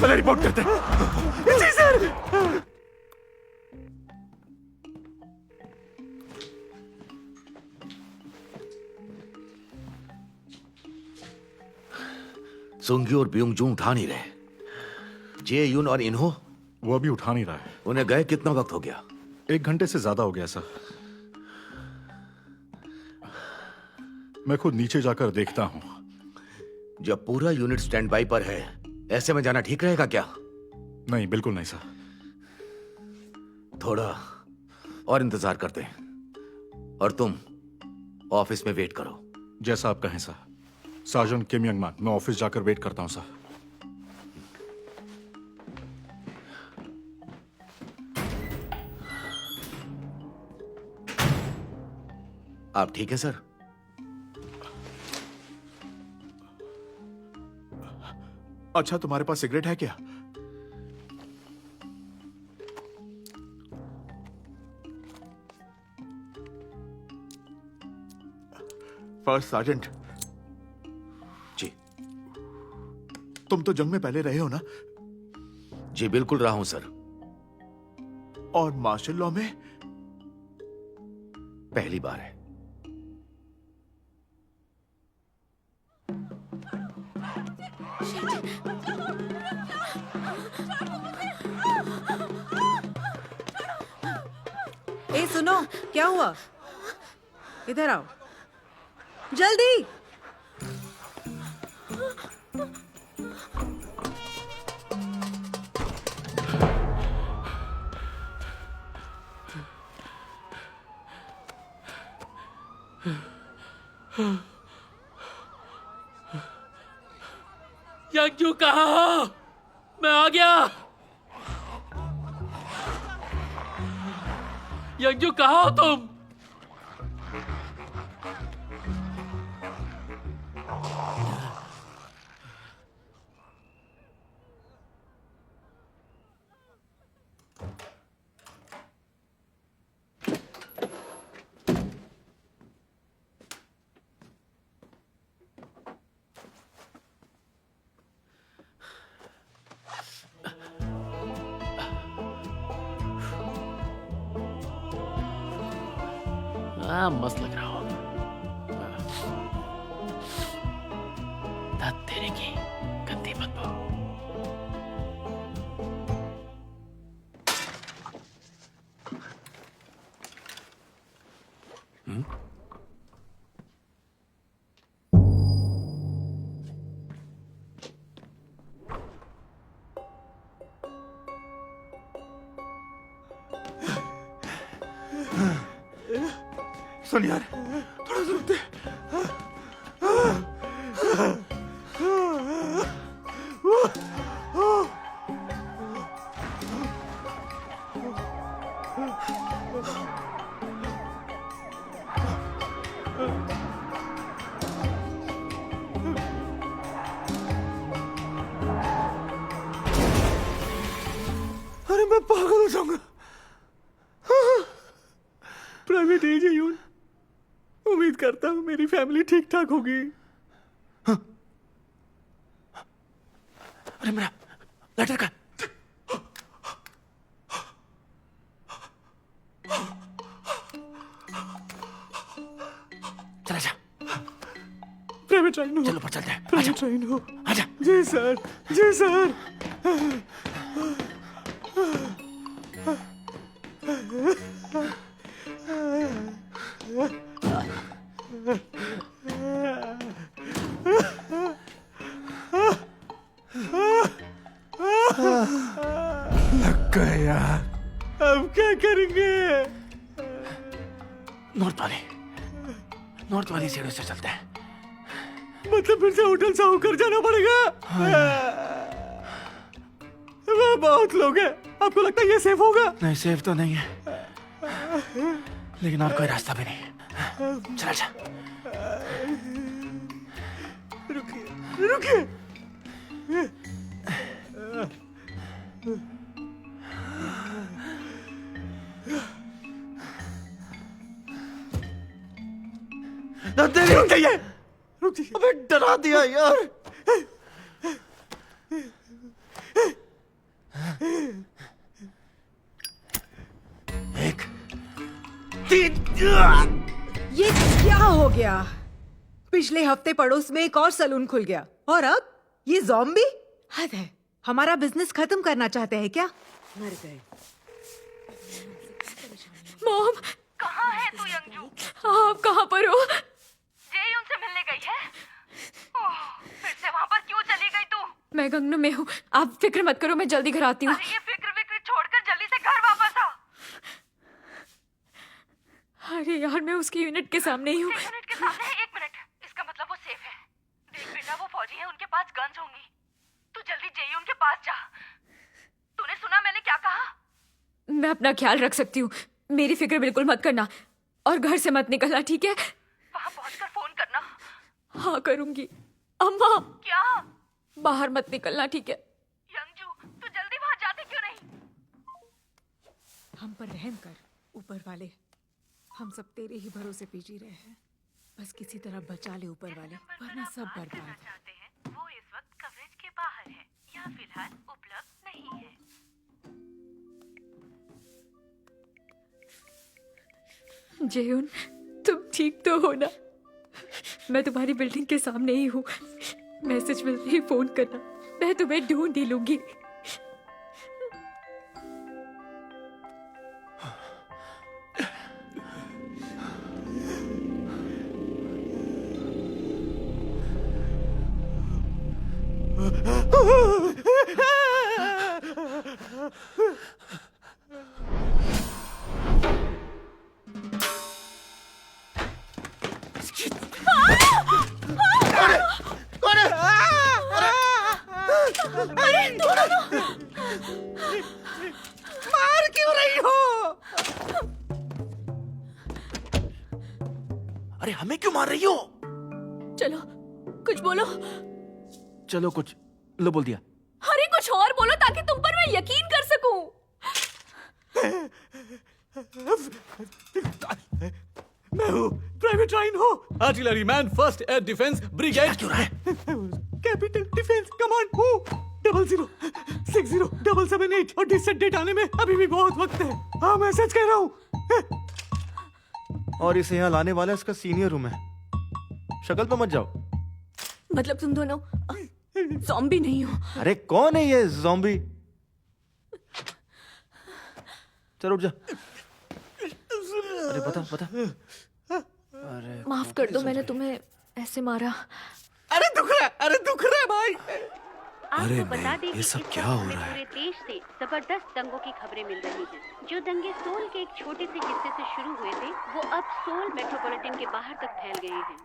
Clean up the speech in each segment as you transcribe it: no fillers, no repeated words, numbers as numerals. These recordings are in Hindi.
पहले रिपोर्ट करते हैं। जी सर। सुंगी और ब्यूंगजू उठा नहीं रहे। जे यून और इन्हो वो अभी उठा नहीं रहा है। उन्हें गए कितना वक्त हो गया? 1 घंटे से ज्यादा हो गया सर। मैं खुद नीचे जाकर देखता हूं। जब पूरा यूनिट स्टैंड बाई पर है, ऐसे में जाना ठीक रहेगा क्या? नहीं, बिल्कुल नहीं सर। थोड़ा और इंतजार करते हैं और तुम ऑफिस में वेट करो। जैसा आप कहें सर। सार्जेंट किम यंग मान, मैं ऑफिस जाकर वेट करता हूं सर। आप ठीक है सर? अच्छा, तुम्हारे पास सिगरेट है क्या? फर्स्ट सार्जेंट जी। तुम तो जंग में पहले रहे हो ना? जी बिल्कुल रहा हूं सर। और मार्शल लॉ में? पहली बार है। ए सुनो, क्या हुआ? इधर आओ जल्दी। यज्ञ कहाँ हो? मैं आ गया। यज्ञ कहाँ हो तुम? मस्त लग रहा हो। तेरे की गंदी बदबू। सुन यार, थोड़ा सा रुक दे। अरे मैं पागल हो जाऊंगा। प्राइवेट एज है यून। उम्मीद करता हूं मेरी फैमिली ठीक ठाक होगी। अरे मेरा लेटर का। चला जा। प्राइवेट ट्रेन हो। चलो पर चलते हैं। प्राइवेट ट्रेन हो। आजा। जी सर, जी सर। लग गए यार। अब क्या करेंगे? नॉर्थ वाली सीढ़ी से चलते हैं। मतलब फिर से होटल से होकर जाना पड़ेगा? वह बहुत लोग हैं। आपको लगता है ये सेफ होगा? नहीं, सेफ तो नहीं है, लेकिन और कोई रास्ता भी नहीं। चला जा। रुकिए, रुकिए। रुक जाइए। रुक जाइए। अबे डरा दिया यार। ये क्या हो गया? पिछले हफ्ते पड़ोस में एक और सलून खुल गया और अब ये ज़ॉम्बी? हद है। हमारा बिजनेस खत्म करना चाहते हैं क्या? मर गए। मॉम, कहाँ है तू यंगजू? आप कहाँ पर हो? जेई उनसे मिलने गई है? ओह, फिर से वहाँ पर क्यों चली गई तू? मैं गंगनू में हूँ। आप फिक्र मत करो, मैं जल्दी घर आती हूँ। अरे ये फिक्र विक्र छोड़कर जल्दी से घर वापस आ। अरे यार, मैं उसकी यूनिट के सामने ही हूँ। यूनिट के सामने है? 1 मिनट, इसका मतलब वो सेफ है। देख बेटा, वो फौजी है, उनके पास गन्स होंगी। तू जल्दी जेई उनके पास जा। तूने सुना मैंने क्या कहा? मैं अपना ख्याल रख सकती हूँ, मेरी फिक्र बिल्कुल मत करना और घर से मत निकलना, ठीक है? वहाँ पहुँचकर फोन करना। हाँ करूँगी। अम्मा, क्या? बाहर मत निकलना, ठीक है? यंगजू, तू जल्दी वहाँ जाती क्यों नहीं? हम पर रहम कर ऊपर वाले। हम सब तेरे ही भरोसे पे जी रहे हैं। बस किसी तरह बचा ले ऊपर वाले, वरना सब बर्बाद। चाहते हैं वो इस वक्त कवरेज के बाहर है या फिलहाल उपलब्ध नहीं है। जेयून, तुम ठीक तो हो ना? मैं तुम्हारी बिल्डिंग के सामने ही हूँ। मैसेज मिलते ही फोन करना, मैं तुम्हें ढूंढ ही लूंगी। मार क्यों रही हो? अरे हमें क्यों मार रही हो? चलो कुछ बोलो। चलो कुछ लो बोल दिया। अरे कुछ और बोलो ताकि तुम पर मैं यकीन कर सकूं। मैं हूँ प्राइवेट राइन हो, artillery man, first air defence brigade. क्यों रहा है? कैपिटल डिफेंस कमांड हूँ। 00607778 और डिसेंट डेट आने में अभी भी बहुत वक्त है। हाँ मैं सच कह रहा हूँ। और इसे यहाँ लाने वाला इसका सीनियर हूँ मैं। शक्ल पे मत जाओ। मतलब तुम दोनों ज़ॉम्बी नहीं हो? अरे कौन है ये ज़ॉम्बी? चल उठ जा। अरे बता बता। अरे माफ कर दो, मैंने तुम्हें ऐसे मारा। अरे दुख रहा है भाई। आपको बता दें कि ये सब इस क्या वक्त हो हमें रहा है? पूरे देश से जबरदस्त दंगों की खबरें मिल रही हैं। जो दंगे सोल के एक छोटे से हिस्से से शुरू हुए थे, वो अब सोल मेट्रोपॉलिटन के बाहर तक फैल गए हैं।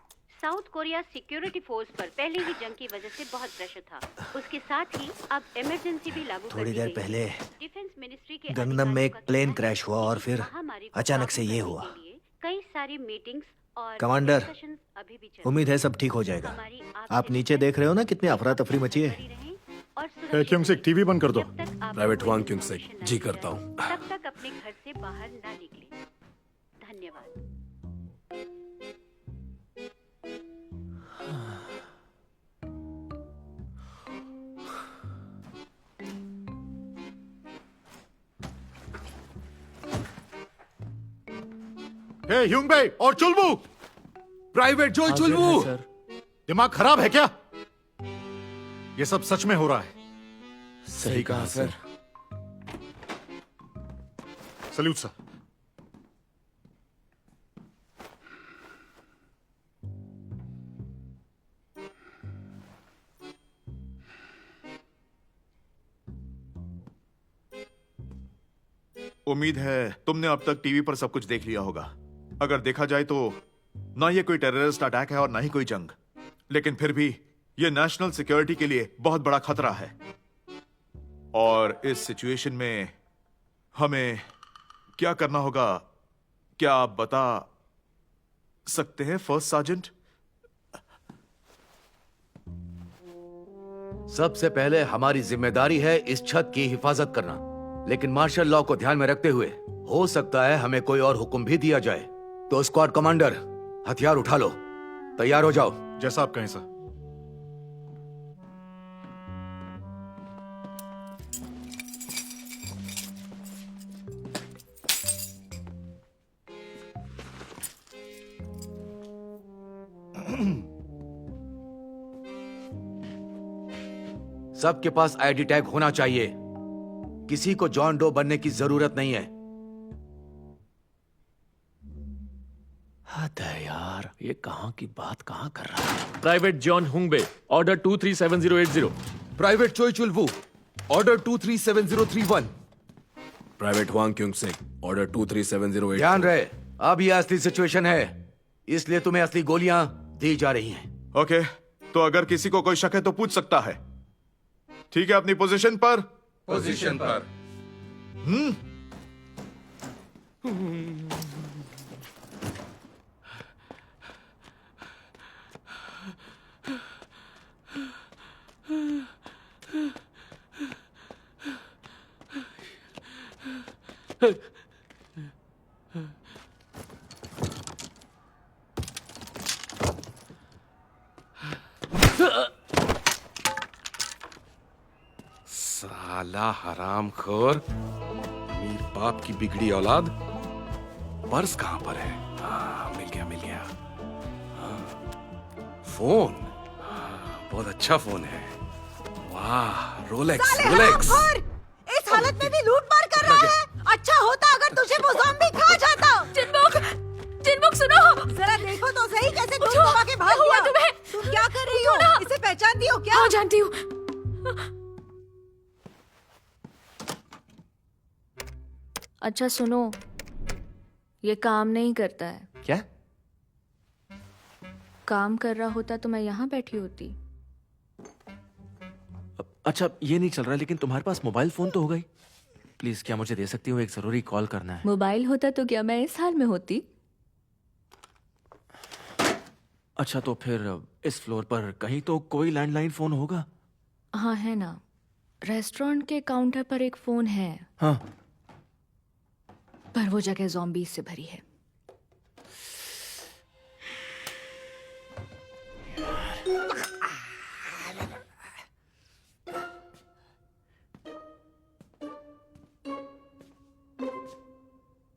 साउथ कोरिया सिक्योरिटी फोर्स पर पहले ही जंग की वजह से बहुत प्रेशर था। उसके साथ ही अब इमरजेंसी भी लागू कर थोड़ी दी देर गई। पहले डिफेंस मिनिस्ट्री के गंगनम में एक अधिकारियों का प्लेन कहना है क्रैश हुआ और कि फिर महामारी को अचानक काबू से ये करने हुआ। के लिए कई सारी मीटिंग्स और कमांडर, डिस्कशंस अभी भी चल उम्मीद है सब ठीक हो जाएगा। हमारी आप नीचे देख रहे हो ना कितनी अफरा तफरी मची है। बनी रहें और हे क्योंग सिक, टीवी बंद कर दो। जब तक आप प्राइवेट कोई वांग क्योंग सिक, information जी ना करता मिल हूँ। जाए, तब तक अपने घर से बाहर ना निकले। धन्यवाद। हे ह्यूंग बे और चुलबू, प्राइवेट जोई चुलबू। दिमाग खराब है क्या? ये सब सच में हो रहा है। सही कहा सर। Salute sir. उम्मीद है तुमने अब तक टीवी पर सब कुछ देख लिया होगा। अगर देखा जाए तो ना ये कोई टेररिस्ट अटैक है और ना ही कोई जंग, लेकिन फिर भी ये नेशनल सिक्योरिटी के लिए बहुत बड़ा खतरा है। और इस सिचुएशन में हमें क्या करना होगा, क्या आप बता सकते हैं फर्स्ट सार्जेंट? सबसे पहले हमारी जिम्मेदारी है इस छत की हिफाजत करना, लेकिन मार्शल लॉ को ध्यान में रखते हुए हो सकता है हमें कोई और हुक्म भी दिया जाए। तो स्क्वाड कमांडर, हथियार उठा लो, तैयार हो जाओ। जैसा आप कहें सर। सबके पास आईडी टैग होना चाहिए। किसी को जॉन डो बनने की जरूरत नहीं है। हद है यार, ये कहाँ की बात कहाँ कर रहा है। Private John Hungbe, order 237080। Private Choi Chulwoo, order 237031। Private Wang Kyung Se, order 237084। ध्यान रहे, अब ये असली सिचुएशन है, इसलिए तुम्हें असली गोलियां दी जा रही हैं। ओके, तो अगर किसी को कोई शक है तो पूछ सकता है। ठीक है, अपनी पोजीशन पर। पोजीशन पर। साला हरामखोर, अमीर बाप की बिगड़ी औलाद। पर्स कहां पर है? हाँ, मिल गया मिल गया। हाँ, फोन, हाँ, बहुत अच्छा फोन है। वाह, रोलेक्स रोलेक्स। इस हालत में भी लूट मार कर रहा है। अच्छा होता अगर तुझे वो ज़ॉम्बी खा जाता। जिनबुक सुनो, जरा देखो तो सही कैसे तुम दबा के भाग हुआ गया। तुम्हें? तुम क्या कर रही हो? इसे पहचानती हो क्या? हाँ जानती हूँ। अच्छा सुनो, ये काम नहीं करता है। क्या? काम कर रहा होता तो मैं यहाँ बैठी होती। अच्छा, ये नहीं चल रहा, लेकिन तुम्हारे पास मोबाइल फोन तो होगा ही। प्लीज क्या मुझे दे सकती हो? एक जरूरी कॉल करना है। मोबाइल होता तो क्या मैं इस हाल में होती? अच्छा, तो फिर इस फ्लोर पर कहीं तो कोई लैंडलाइन फोन होगा? हाँ है ना, रेस्टोरेंट के काउंटर पर एक फोन है। हाँ, पर वो जगह ज़ॉम्बीज से भरी है।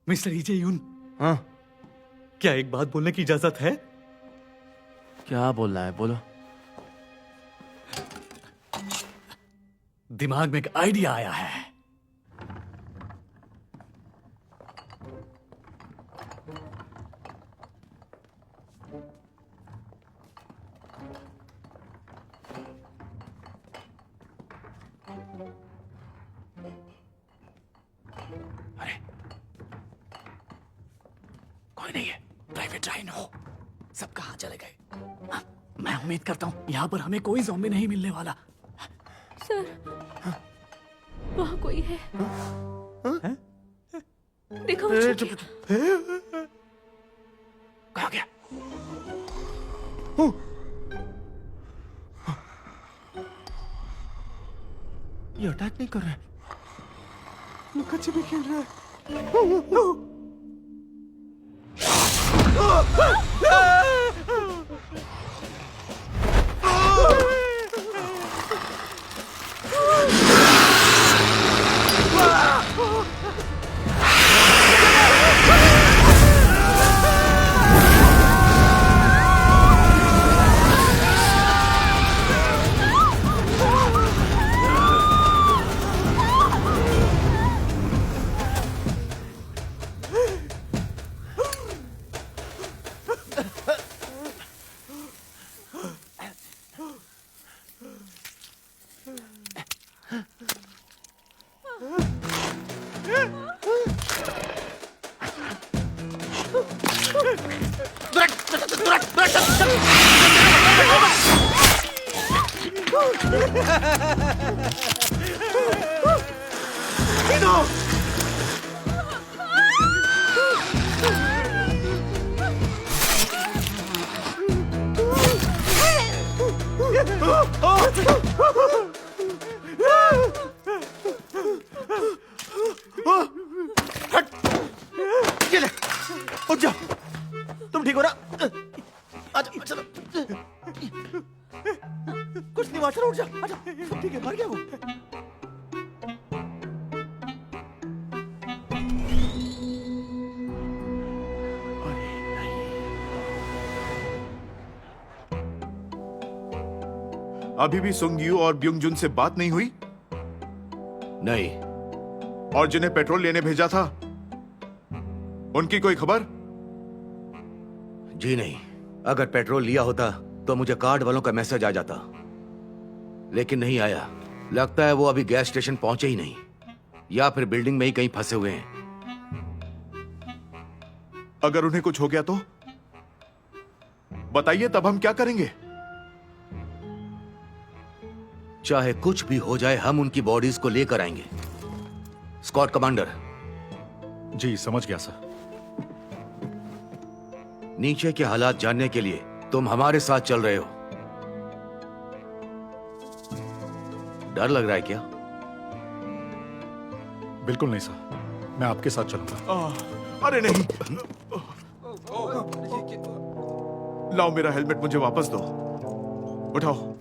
मिस्टर इजेयुन, हाँ, क्या एक बात बोलने की इजाजत है? क्या बोलना है? बोलो। दिमाग में एक आइडिया आया है। अरे कोई नहीं है, प्राइवेट लाइन हो। सब कहाँ चले गए? हाँ, मैं उम्मीद करता हूँ यहाँ पर हमें कोई ज़ॉम्बी नहीं मिलने वाला। सर, वहाँ कोई है। देखो वो छुप गया। कहाँ गया? ये अटैक नहीं कर रहा है। लुका छिपी खेल रहा है। उठ जाओ, तुम ठीक हो ना? आजा, चलो। कुछ नहीं, मास्टर उठ जा, आजा। सब ठीक है, मर गया वो। अरे नहीं। अभी भी सुंग यू और ब्युंग जुन से बात नहीं हुई? नहीं। और जिन्हें पेट्रोल लेने भेजा था, उनकी कोई खबर? जी नहीं। अगर पेट्रोल लिया होता तो मुझे कार्ड वालों का मैसेज आ जाता, लेकिन नहीं आया। लगता है वो अभी गैस स्टेशन पहुंचे ही नहीं, या फिर बिल्डिंग में ही कहीं फंसे हुए हैं। अगर उन्हें कुछ हो गया तो बताइए, तब हम क्या करेंगे? चाहे कुछ भी हो जाए, हम उनकी बॉडीज को लेकर आएंगे। Squad commander. जी समझ गया सर। नीचे के हालात जानने के लिए तुम हमारे साथ चल रहे हो। डर लग रहा है क्या? बिल्कुल नहीं सर, मैं आपके साथ चलूंगा। अरे नहीं, लाओ मेरा हेलमेट, मुझे वापस दो। उठाओ।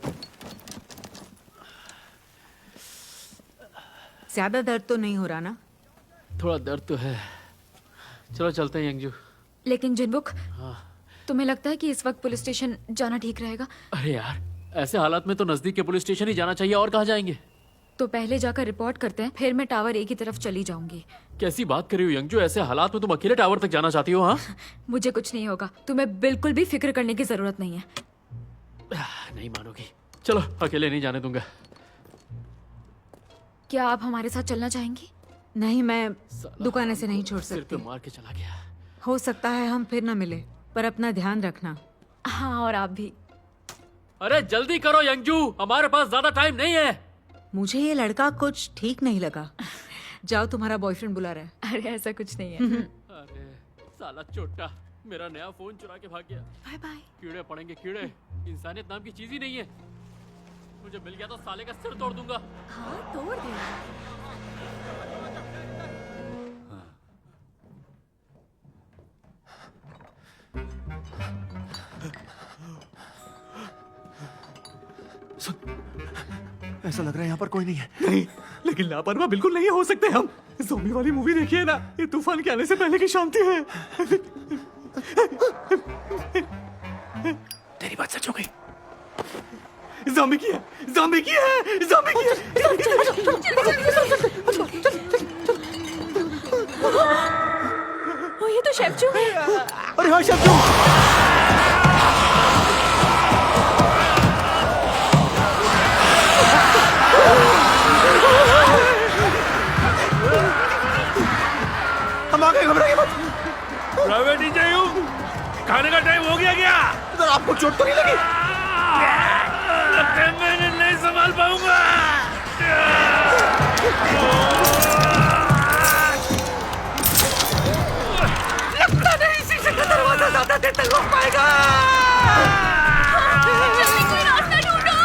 ज्यादा दर्द तो नहीं हो रहा ना? थोड़ा दर्द तो है। चलो चलते हैं यंगजू। लेकिन जिनबुक, तुम्हें लगता है कि इस वक्त पुलिस स्टेशन जाना ठीक रहेगा? अरे यार, ऐसे हालात में तो नजदीक के पुलिस स्टेशन ही जाना चाहिए, और कहाँ जाएंगे? तो पहले जाकर रिपोर्ट करते हैं, फिर मैं टावर ए की तरफ चली जाऊंगी। कैसी बात कर रही हो यंगजू? ऐसे हालात में तुम अकेले टावर तक जाना चाहती हो? हाँ, मुझे कुछ नहीं होगा, तुम्हें बिल्कुल भी फिक्र करने की जरूरत नहीं है। नहीं मानोगी। चलो, अकेले नहीं जाने दूंगा। क्या आप हमारे साथ चलना चाहेंगी? नहीं, मैं दुकान से नहीं छोड़ सिर पे सकती। मार के चला गया। हो सकता है हम फिर ना मिले, पर अपना ध्यान रखना। हाँ, और आप भी। अरे जल्दी करो यंगजू, हमारे पास ज्यादा टाइम नहीं है। मुझे ये लड़का कुछ ठीक नहीं लगा। जाओ, तुम्हारा बॉयफ्रेंड बुला रहा है। अरे ऐसा कुछ नहीं है। अरे साला चोटा, मेरा नया फोन चुरा के भाग गया। Bye bye. कीड़े पड़ेंगे कीड़े, इंसानियत नाम की चीज ही नहीं है। मुझे मिल गया तो साले का सिर तोड़ दूंगा। हाँ, तोड़ दे। ऐसा लग रहा है यहाँ पर कोई नहीं है। नहीं, लेकिन लापरवाह बिल्कुल नहीं हो सकते हम। ज़ॉम्बी वाली मूवी देखिए ना, ये तूफान के आने से पहले की शांति है। तेरी बात सच हो गई। ज़ॉम्बी की है, ज़ॉम्बी की है, ज़ॉम्बी की है। ओ, ये तो शेफचू है। अरे हाँ शेफचू। हम आ गए, घबराइए मत। प्राइवेट डीजे हूँ, खाने का टाइम हो गया क्या? इधर आपको चोट तो नहीं लगी? लगता है मैं नहीं संभाल पाऊंगा। लगता नहीं शीशे का दरवाजा ज्यादा देर तक रोक पाएगा। जल्दी कोई रास्ता ढूंढो।